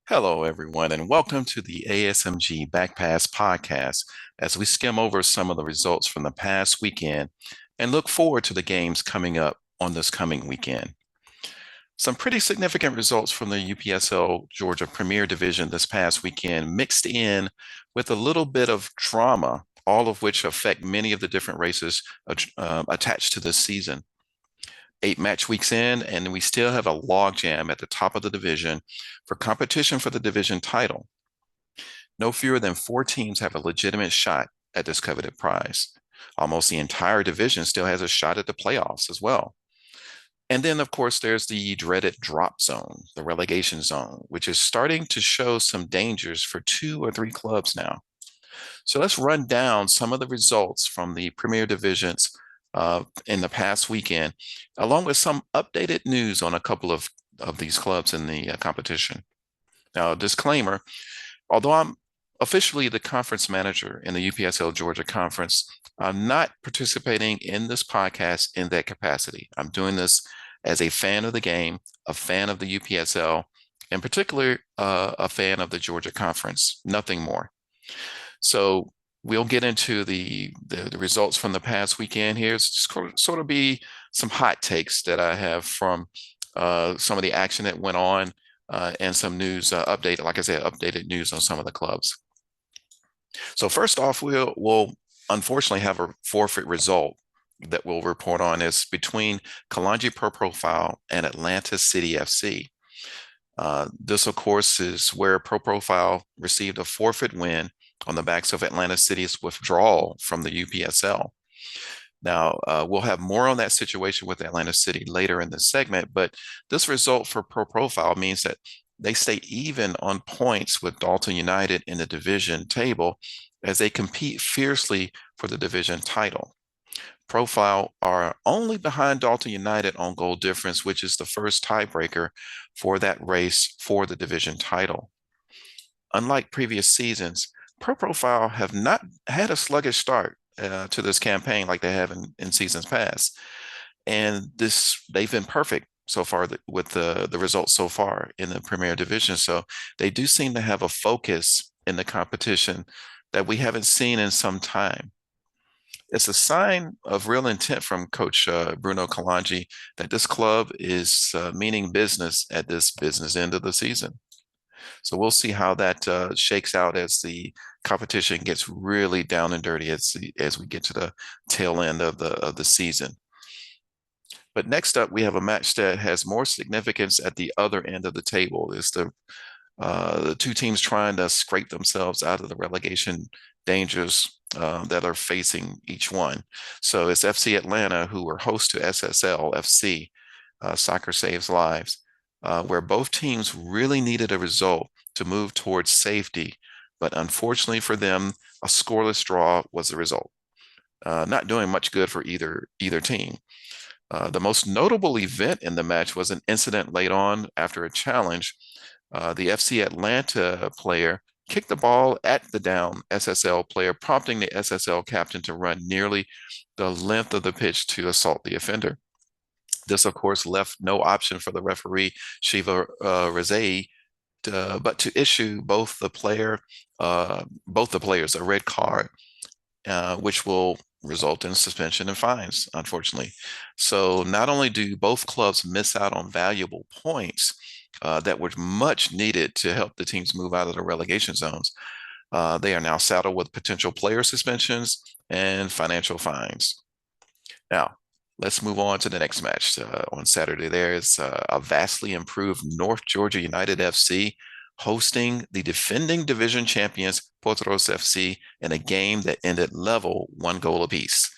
Hello, everyone, and welcome to the ASMG Back Pass podcast as we skim over some of the results from the past weekend and look forward to the games coming up on this coming weekend. Some pretty significant results from the UPSL Georgia Premier Division this past weekend, mixed in with a little bit of drama, all of which affect many of the different races attached to this season. 8 match weeks in, and we still have a logjam at the top of the division for competition for the division title. No fewer than 4 teams have a legitimate shot at this coveted prize. Almost the entire division still has a shot at the playoffs as well. And then, of course, there's the dreaded drop zone, the relegation zone, which is starting to show some dangers for 2 or 3 clubs now. So let's run down some of the results from the Premier Divisions in the past weekend, along with some updated news on a couple of these clubs in the competition. Now, disclaimer, although I'm officially the conference manager in the UPSL Georgia Conference, I'm not participating in this podcast in that capacity. I'm doing this as a fan of the game, a fan of the UPSL, in particular, a fan of the Georgia Conference, nothing more. So we'll get into the results from the past weekend here. It's just sort of be some hot takes that I have from some of the action that went on and some news updated, like I said, updated news on some of the clubs. So first off, we'll unfortunately have a forfeit result that we'll report on. Is between Kalonji Pro Profile and Atlanta City FC. This, of course, is where Pro Profile received a forfeit win on the backs of Atlanta City's withdrawal from the UPSL. Now, we'll have more on that situation with Atlanta City later in the segment, but this result for Pro Profile means that they stay even on points with Dalton United in the division table as they compete fiercely for the division title. Profile are only behind Dalton United on goal difference, which is the first tiebreaker for that race for the division title. Unlike previous seasons, Pro Profile have not had a sluggish start to this campaign like they have in seasons past. And they've been perfect so far with the results so far in the Premier Division. So they do seem to have a focus in the competition that we haven't seen in some time. It's a sign of real intent from Coach Bruno Kalonji that this club is meaning business at this business end of the season. So we'll see how that shakes out as the competition gets really down and dirty as we get to the tail end of the season. But next up, we have a match that has more significance at the other end of the table. It's the 2 teams trying to scrape themselves out of the relegation dangers that are facing each one. So it's FC Atlanta, who were host to SSL FC, Soccer Saves Lives, where both teams really needed a result to move towards safety. But unfortunately for them, a scoreless draw was the result. Not doing much good for either team. The most notable event in the match was an incident late on after a challenge. The FC Atlanta player kicked the ball at the down SSL player, prompting the SSL captain to run nearly the length of the pitch to assault the offender. This, of course, left no option for the referee, Shiva Rezai, but to issue both the players a red card, which will result in suspension and fines, unfortunately. So not only do both clubs miss out on valuable points that were much needed to help the teams move out of the relegation zones, they are now saddled with potential player suspensions and financial fines. Now, let's move on to the next match. On Saturday, there is a vastly improved North Georgia United FC hosting the defending division champions Porros FC in a game that ended level, 1 goal apiece.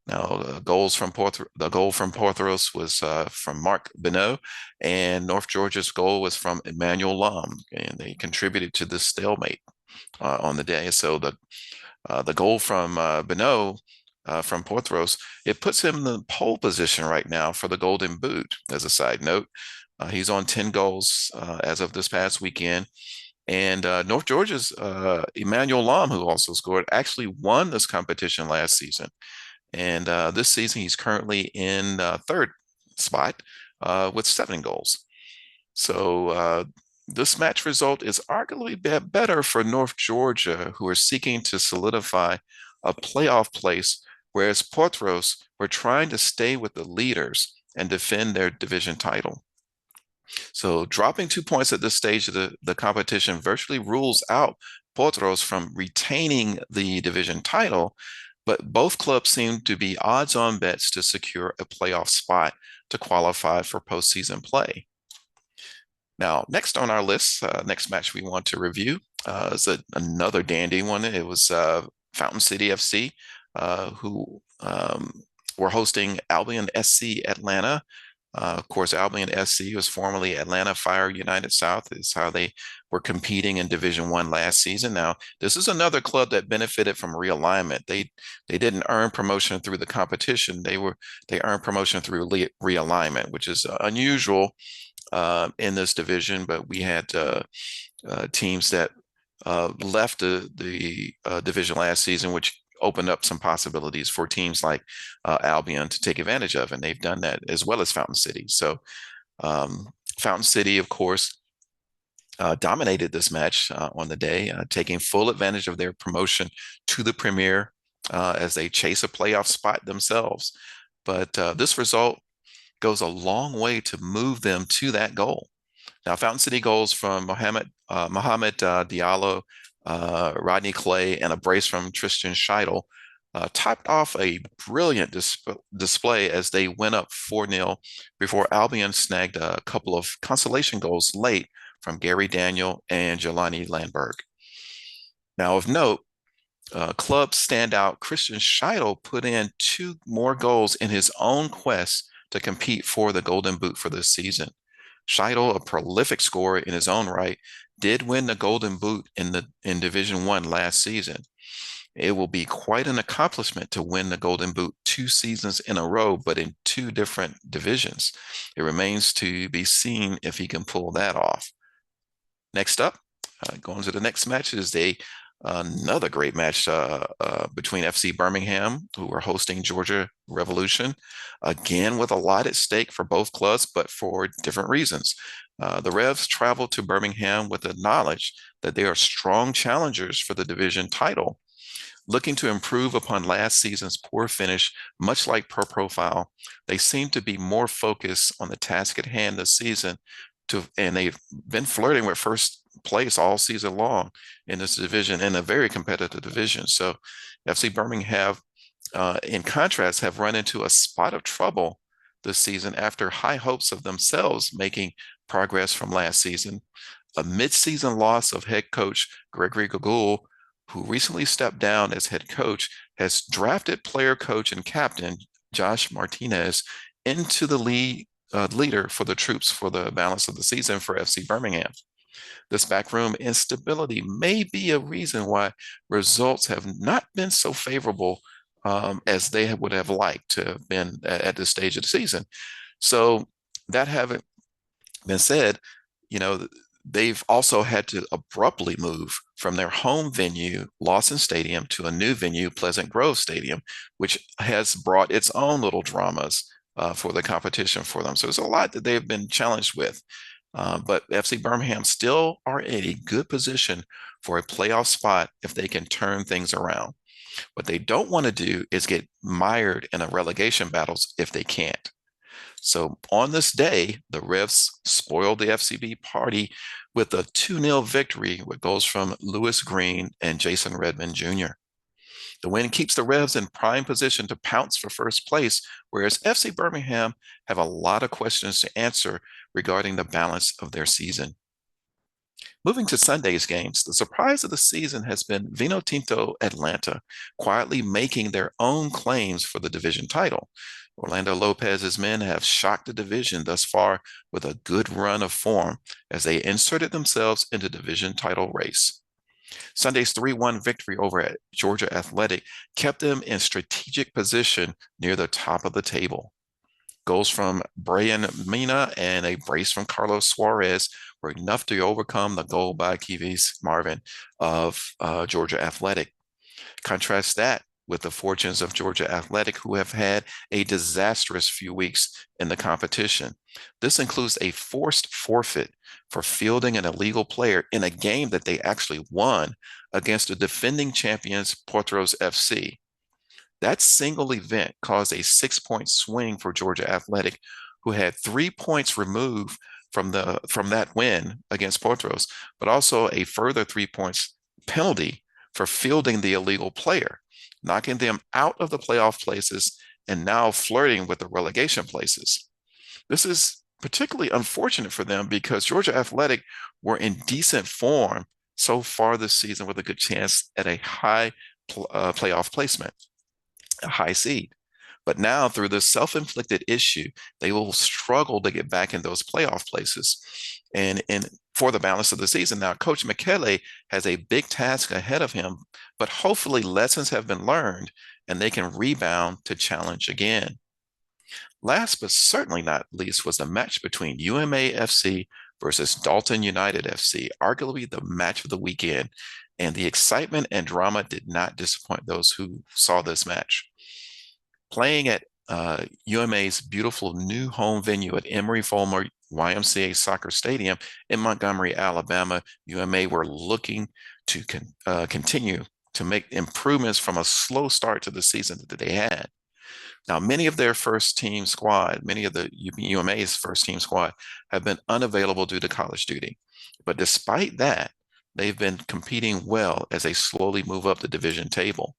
Now, the goal from Porros was from Mark Beno, and North Georgia's goal was from Emmanuel Lum, and they contributed to this stalemate on the day. So the goal from Beno from Porros, it puts him in the pole position right now for the Golden Boot. As a side note, he's on 10 goals as of this past weekend. And North Georgia's Emmanuel Lom, who also scored, actually won this competition last season. And this season, he's currently in third spot with 7 goals. So This match result is arguably better for North Georgia, who are seeking to solidify a playoff place, whereas Porros were trying to stay with the leaders and defend their division title. So dropping 2 points at this stage of the competition virtually rules out Porros from retaining the division title, but both clubs seem to be odds-on bets to secure a playoff spot to qualify for postseason play. Now, next on our list, next match we want to review is another dandy one. It was Fountain City FC, who were hosting Albian SC Atlanta. Of course, Albion SC was formerly Atlanta Fire United South, is how they were competing in Division One last season. Now, this is another club that benefited from realignment. They didn't earn promotion through the competition. They earned promotion through realignment, which is unusual in this division. But we had teams that left the division last season, which opened up some possibilities for teams like Albion to take advantage of, and they've done that as well as Fountain City. So Fountain City, of course, dominated this match on the day, taking full advantage of their promotion to the Premier as they chase a playoff spot themselves. But this result goes a long way to move them to that goal. Now, Fountain City goals from Mohamed Diallo, Rodney Clay, and a brace from Tristan Scheidel topped off a brilliant display as they went up 4-0 before Albion snagged a couple of consolation goals late from Gary Daniel and Jelani Landberg. Now, of note, club standout Christian Scheidel put in 2 more goals in his own quest to compete for the Golden Boot for this season. Scheidel, a prolific scorer in his own right, did win the Golden Boot in Division One last season. It will be quite an accomplishment to win the Golden Boot 2 seasons in a row, but in 2 different divisions. It remains to be seen if he can pull that off. Next up, going to the next match is another great match between FC Birmingham, who are hosting Georgia Revolution, again with a lot at stake for both clubs, but for different reasons. The Revs traveled to Birmingham with the knowledge that they are strong challengers for the division title. Looking to improve upon last season's poor finish, much like Pro Profile, they seem to be more focused on the task at hand this season, and they've been flirting with first place all season long in this division, in a very competitive division. So FC Birmingham, in contrast, have run into a spot of trouble this season after high hopes of themselves making progress from last season. A mid-season loss of head coach Gregory Gagul, who recently stepped down as head coach, has drafted player coach and captain Josh Martinez into the leader for the troops for the balance of the season for FC Birmingham. This backroom instability may be a reason why results have not been so favorable as they would have liked to have been at this stage of the season. So that having been said, they've also had to abruptly move from their home venue, Lawson Stadium, to a new venue, Pleasant Grove Stadium, which has brought its own little dramas for the competition for them. So there's a lot that they've been challenged with. But FC Birmingham still are in a good position for a playoff spot if they can turn things around. What they don't want to do is get mired in a relegation battles if they can't. So on this day, the Revs spoiled the FCB party with a 2-0 victory with goals from Lewis Green and Jason Redmond Jr. The win keeps the Revs in prime position to pounce for first place, whereas FC Birmingham have a lot of questions to answer regarding the balance of their season. Moving to Sunday's games, the surprise of the season has been Vino Tinto Atlanta quietly making their own claims for the division title. Orlando Lopez's men have shocked the division thus far with a good run of form as they inserted themselves into the division title race. Sunday's 3-1 victory over at Georgia Athletic kept them in strategic position near the top of the table. Goals from Brian Mina and a brace from Carlos Suarez were enough to overcome the goal by Kivis Marvin of Georgia Athletic. Contrast that with the fortunes of Georgia Athletic, who have had a disastrous few weeks in the competition. This includes a forced forfeit for fielding an illegal player in a game that they actually won against the defending champions Porros FC. That single event caused a 6-point swing for Georgia Athletic, who had 3 points removed from that win against Portos, but also a further 3 points penalty for fielding the illegal player, knocking them out of the playoff places and now flirting with the relegation places. This is particularly unfortunate for them because Georgia Athletic were in decent form so far this season with a good chance at a high playoff placement, a high seed. But now, through this self-inflicted issue, they will struggle to get back in those playoff places. And for the balance of the season, now Coach Michele has a big task ahead of him, but hopefully lessons have been learned and they can rebound to challenge again. Last but certainly not least was the match between UMA FC versus Dalton United FC, arguably the match of the weekend. And the excitement and drama did not disappoint those who saw this match. Playing at UMA's beautiful new home venue at Emory Fulmer YMCA Soccer Stadium in Montgomery, Alabama, UMA were looking to continue to make improvements from a slow start to the season that they had. Now, many of the UMA's first team squad have been unavailable due to college duty. But despite that, they've been competing well as they slowly move up the division table.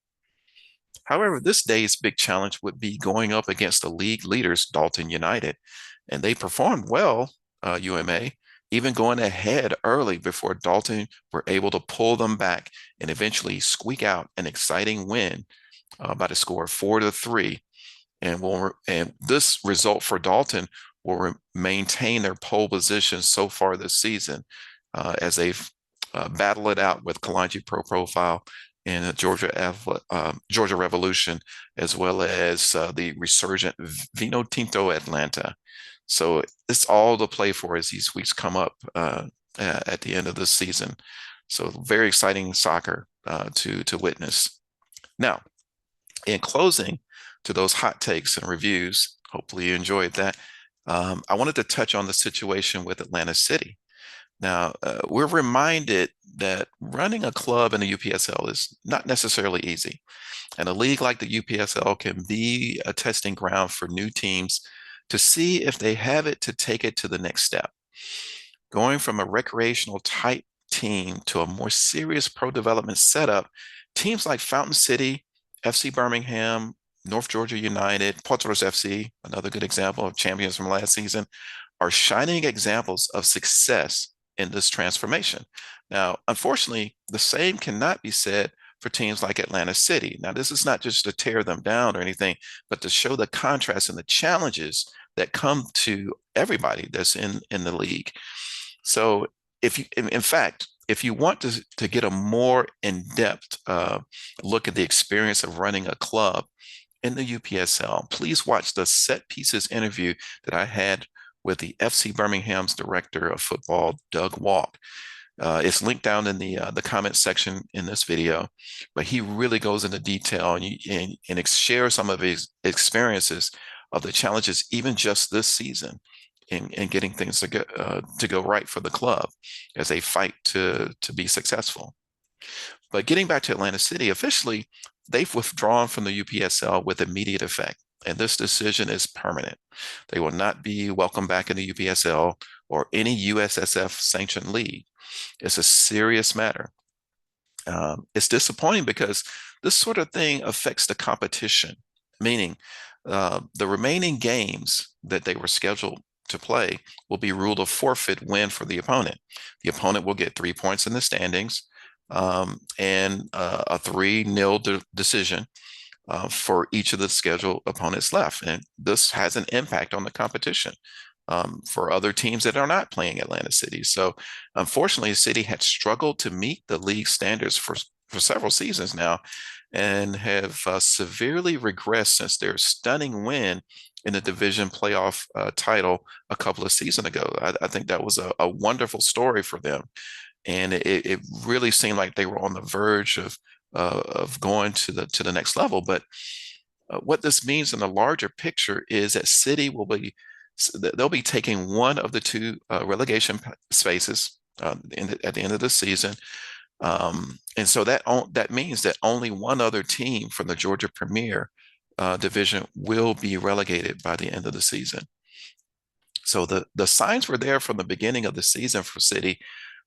However, this day's big challenge would be going up against the league leaders, Dalton United. And they performed well, UMA, even going ahead early before Dalton were able to pull them back and eventually squeak out an exciting win by the score of 4-3. And this result for Dalton will maintain their pole position so far this season as they've battled it out with Kalanji Pro Profile and the Georgia Revolution, as well as the resurgent Vino Tinto Atlanta. So it's all to play for as these weeks come up at the end of this season. So very exciting soccer to witness. Now, in closing, to those hot takes and reviews, hopefully you enjoyed that. I wanted to touch on the situation with Atlanta City. Now, we're reminded that running a club in the UPSL is not necessarily easy. And a league like the UPSL can be a testing ground for new teams to see if they have it to take it to the next step. Going from a recreational type team to a more serious pro development setup, teams like Fountain City, FC Birmingham, North Georgia United, Porros FC, another good example of champions from last season, are shining examples of success in this transformation. Now, unfortunately, the same cannot be said for teams like Atlanta City. Now, this is not just to tear them down or anything, but to show the contrast and the challenges that come to everybody that's in the league. So if you, in fact, if you want to get a more in-depth look at the experience of running a club in the UPSL, please watch the Set Pieces interview that I had with the FC Birmingham's director of football, Doug Walk. It's linked down in the comment section in this video, but he really goes into detail and shares some of his experiences of the challenges even just this season in getting things to go right for the club as they fight to be successful. But getting back to Atlanta City, officially, they've withdrawn from the UPSL with immediate effect. And this decision is permanent. They will not be welcome back in the UPSL or any USSF sanctioned league. It's a serious matter. It's disappointing because this sort of thing affects the competition, meaning the remaining games that they were scheduled to play will be ruled a forfeit win for the opponent. The opponent will get 3 points in the standings and a 3-0 decision for each of the scheduled opponents left. And this has an impact on the competition for other teams that are not playing Atlanta City. So unfortunately, the city had struggled to meet the league standards for several seasons now and have severely regressed since their stunning win in the division playoff title a couple of seasons ago. I think that was a wonderful story for them. And it really seemed like they were on the verge of of going to the next level. But what this means in the larger picture is that City they'll be taking one of the two relegation spaces at the end of the season. And so that means that only one other team from the Georgia Premier Division will be relegated by the end of the season. So the signs were there from the beginning of the season for City,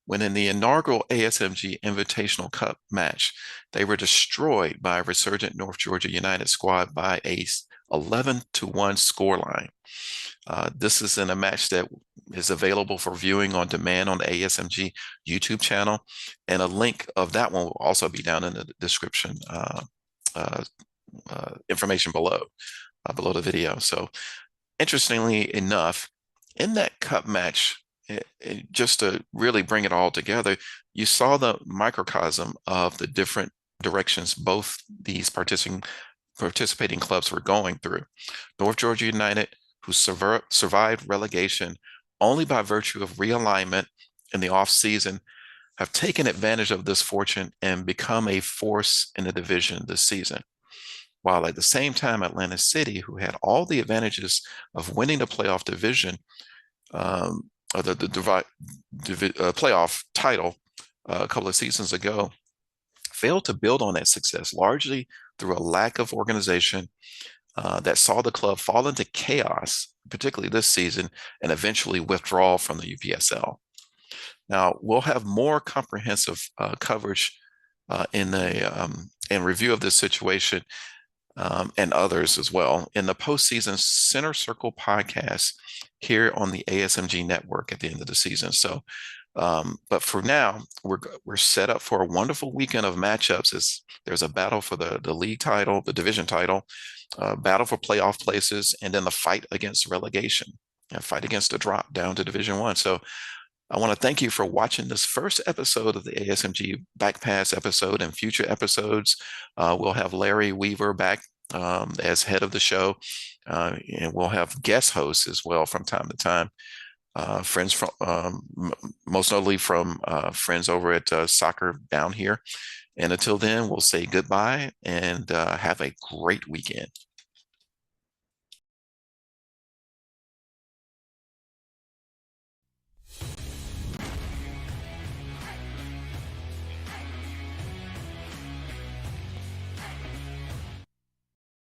when in the inaugural ASMG Invitational Cup match, they were destroyed by a resurgent North Georgia United squad by a 11-1 scoreline. This is in a match that is available for viewing on demand on the ASMG YouTube channel, and a link of that one will also be down in the description information below the video. So, interestingly enough, in that cup match, just to really bring it all together, you saw the microcosm of the different directions both these participating clubs were going through. North Georgia United, who survived relegation only by virtue of realignment in the offseason, have taken advantage of this fortune and become a force in the division this season. While at the same time, Atlanta City, who had all the advantages of winning the playoff division, playoff title a couple of seasons ago, failed to build on that success, largely through a lack of organization that saw the club fall into chaos, particularly this season, and eventually withdraw from the UPSL. Now, we'll have more comprehensive coverage in review of this situation and others as well in the postseason Center Circle podcast here on the ASMG network at the end of the season. So, but for now, we're set up for a wonderful weekend of matchups as there's a battle for the league title, the division title, battle for playoff places, and then the fight against relegation, a fight against a drop down to Division One. So I want to thank you for watching this first episode of the ASMG Back Pass episode. And future episodes, we'll have Larry Weaver back as head of the show, and we'll have guest hosts as well from time to time. Friends from, most notably from friends over at Soccer Down Here. And until then, we'll say goodbye and have a great weekend.